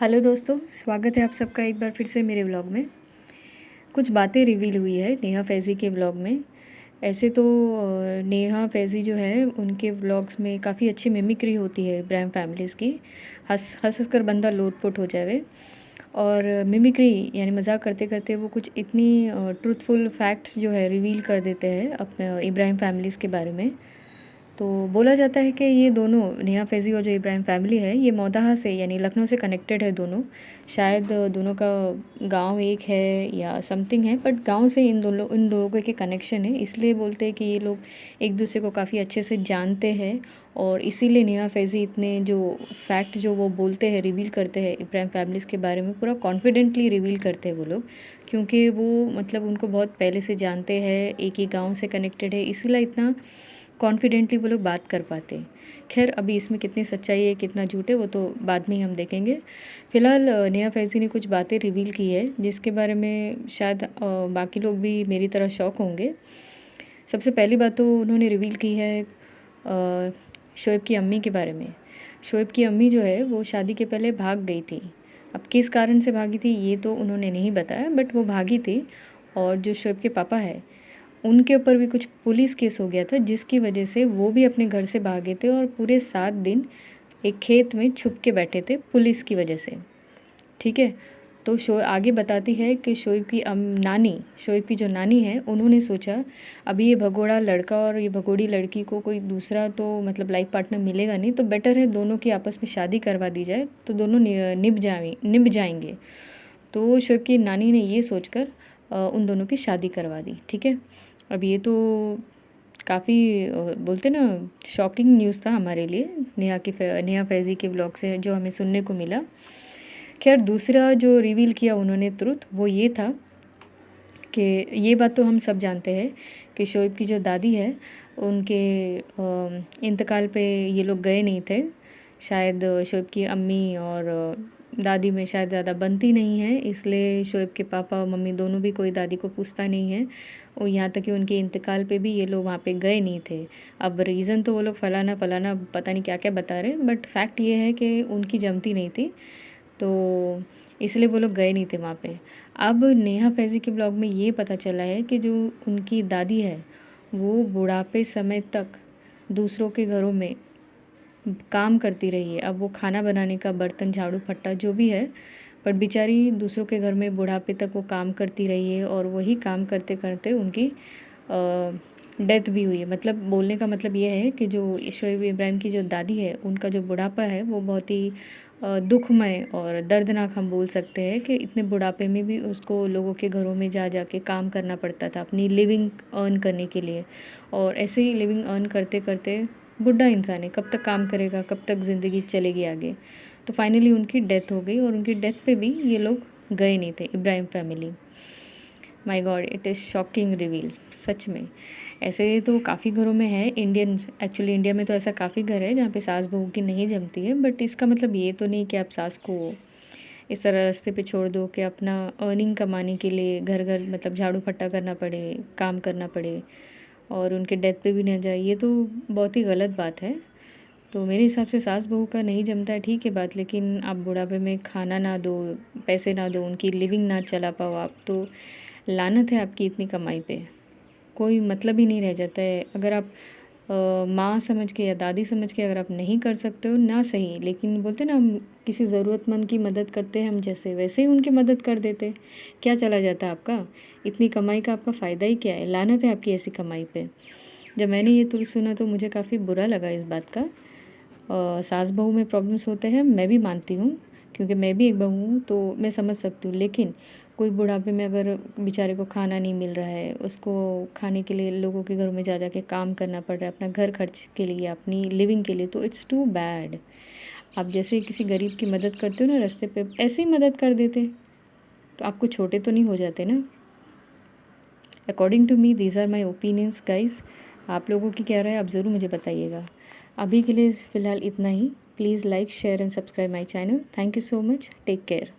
Hello दोस्तों, स्वागत है आप सबका एक बार फिर से मेरे व्लॉग में। कुछ बातें रिवील हुई है नेहा फैज़ी के व्लॉग में। ऐसे तो नेहा फैज़ी जो है उनके व्लॉग्स में काफ़ी अच्छी मिमिक्री होती है इब्राहिम फैमिलीज़ की। हंस हंस कर बंदा लोटपोट हो जावे। और मिमिक्री यानी मजाक करते करते वो कुछ इतनी ट्रूथफुल फैक्ट्स जो है रिवील कर देते हैं अपने इब्राहिम फैमिलीज़ के बारे में। तो बोला जाता है कि ये दोनों नेहा फैज़ी और जो इब्राहिम फैमिली है ये मौदाहा से यानी लखनऊ से कनेक्टेड है दोनों। शायद दोनों का गांव एक है या समथिंग है, बट गांव से इन लोगों के कनेक्शन है, इसलिए बोलते हैं कि ये लोग एक दूसरे को काफ़ी अच्छे से जानते हैं। और इसीलिए नेहा फैज़ी इतने जो फैक्ट जो वो बोलते हैं रिवील करते हैं इब्राहिम फैमिलीज़ के बारे में पूरा कॉन्फिडेंटली रिवील करते हैं वो लोग, क्योंकि वो मतलब उनको बहुत पहले से जानते हैं, एक ही गाँव से कनेक्टेड है, इसीलिए इतना कॉन्फिडेंटली वो लोग बात कर पाते हैं। खैर अभी इसमें कितनी सच्चाई है कितना झूठ है वो तो बाद में ही हम देखेंगे। फ़िलहाल नेहा फैज़ी ने कुछ बातें रिवील की है जिसके बारे में शायद बाकी लोग भी मेरी तरह शॉक होंगे। सबसे पहली बात तो उन्होंने रिवील की है शोएब की अम्मी के बारे में। शोएब की अम्मी जो है वो शादी के पहले भाग गई थी। अब किस कारण से भागी थी ये तो उन्होंने नहीं बताया, बट वो भागी थी। और जो शोएब के पापा है उनके ऊपर भी कुछ पुलिस केस हो गया था, जिसकी वजह से वो भी अपने घर से भागे थे और पूरे 7 दिन एक खेत में छुप के बैठे थे पुलिस की वजह से। ठीक है, तो शो आगे बताती है कि शोएब की जो नानी है उन्होंने सोचा अभी ये भगोड़ा लड़का और ये भगोड़ी लड़की को कोई दूसरा तो मतलब लाइफ पार्टनर मिलेगा नहीं, तो बेटर है दोनों की आपस में शादी करवा दी जाए तो दोनों निभ जाएंगे। तो शोएब की नानी ने ये सोचकर उन दोनों की शादी करवा दी। ठीक है, अब ये तो काफ़ी बोलते ना शॉकिंग न्यूज़ था हमारे लिए नेहा फैज़ी के व्लॉग से जो हमें सुनने को मिला। खैर दूसरा जो रिवील किया उन्होंने ट्रुथ वो ये था कि ये बात तो हम सब जानते हैं कि शोएब की जो दादी है उनके इंतकाल पे ये लोग गए नहीं थे। शायद शोएब की अम्मी और दादी में शायद ज़्यादा बनती नहीं है, इसलिए शोएब के पापा और मम्मी दोनों भी कोई दादी को पूछता नहीं है। और यहाँ तक कि उनके इंतकाल पे भी ये लोग वहाँ पे गए नहीं थे। अब रीज़न तो वो लोग फलाना फलाना पता नहीं क्या क्या बता रहे, बट फैक्ट ये है कि उनकी जमती नहीं थी, तो इसलिए वो लोग गए नहीं थे वहाँ पे। अब नेहा फैज़ी के ब्लॉग में ये पता चला है कि जो उनकी दादी है वो बुढ़ापे समय तक दूसरों के घरों में काम करती रही है। अब वो खाना बनाने का, बर्तन झाड़ू फट्टा जो भी है, पर बेचारी दूसरों के घर में बुढ़ापे तक वो काम करती रही है और वही काम करते करते उनकी डेथ भी हुई है। मतलब बोलने का मतलब ये है कि जो शोएब इब्राहिम की जो दादी है उनका जो बुढ़ापा है वो बहुत ही दुखमय और दर्दनाक हम बोल सकते हैं कि इतने बुढ़ापे में भी उसको लोगों के घरों में जा जा के काम करना पड़ता था अपनी लिविंग अर्न करने के लिए। और ऐसे ही लिविंग अर्न करते करते बुढ़ा इंसान है, कब तक काम करेगा, कब तक ज़िंदगी चलेगी आगे। तो फाइनली उनकी डेथ हो गई और उनकी डेथ पे भी ये लोग गए नहीं थे Ibrahim family. My god, it is shocking reveal सच में। ऐसे तो काफ़ी घरों में है एक्चुअली इंडिया में तो ऐसा काफ़ी घर है जहाँ पे सास बहू की नहीं जमती है, बट इसका मतलब ये तो नहीं कि आप सास को इस तरह रास्ते पे छोड़ दो कि अपना अर्निंग कमाने के लिए घर घर मतलब झाड़ू फट्टा करना पड़े, काम करना पड़े और उनके डेथ पे भी ना जाए। ये तो बहुत ही गलत बात है। तो मेरे हिसाब से सास बहू का नहीं जमता है ठीक है बात, लेकिन आप बुढ़ापे में खाना ना दो, पैसे ना दो, उनकी लिविंग ना चला पाओ आप, तो लानत है आपकी इतनी कमाई पे। कोई मतलब ही नहीं रह जाता है। अगर आप माँ समझ के या दादी समझ के अगर आप नहीं कर सकते हो ना सही, लेकिन बोलते ना हम किसी ज़रूरतमंद की मदद करते हैं हम जैसे, वैसे ही उनकी मदद कर देते। क्या चला जाता है आपका? इतनी कमाई का आपका फ़ायदा ही क्या है? लानत है आपकी ऐसी कमाई पे। जब मैंने ये तुर सुना तो मुझे काफ़ी बुरा लगा इस बात का। सास बहू में प्रॉब्लम्स होते हैं मैं भी मानती हूँ, क्योंकि मैं भी एक बहू हूँ तो मैं समझ सकती हूँ। लेकिन कोई बुढ़ापे में अगर बेचारे को खाना नहीं मिल रहा है, उसको खाने के लिए लोगों के घरों में जा जा के काम करना पड़ रहा है अपना घर खर्च के लिए, अपनी लिविंग के लिए, तो इट्स टू बैड। आप जैसे किसी गरीब की मदद करते हो ना रास्ते पे, ऐसे ही मदद कर देते तो आपको छोटे तो नहीं हो जाते ना। According to me these are my opinions guys. आप लोगों की क्या राय है आप ज़रूर मुझे बताइएगा। अभी के लिए फ़िलहाल इतना ही। Please like share and subscribe my channel. Thank you so much, take care.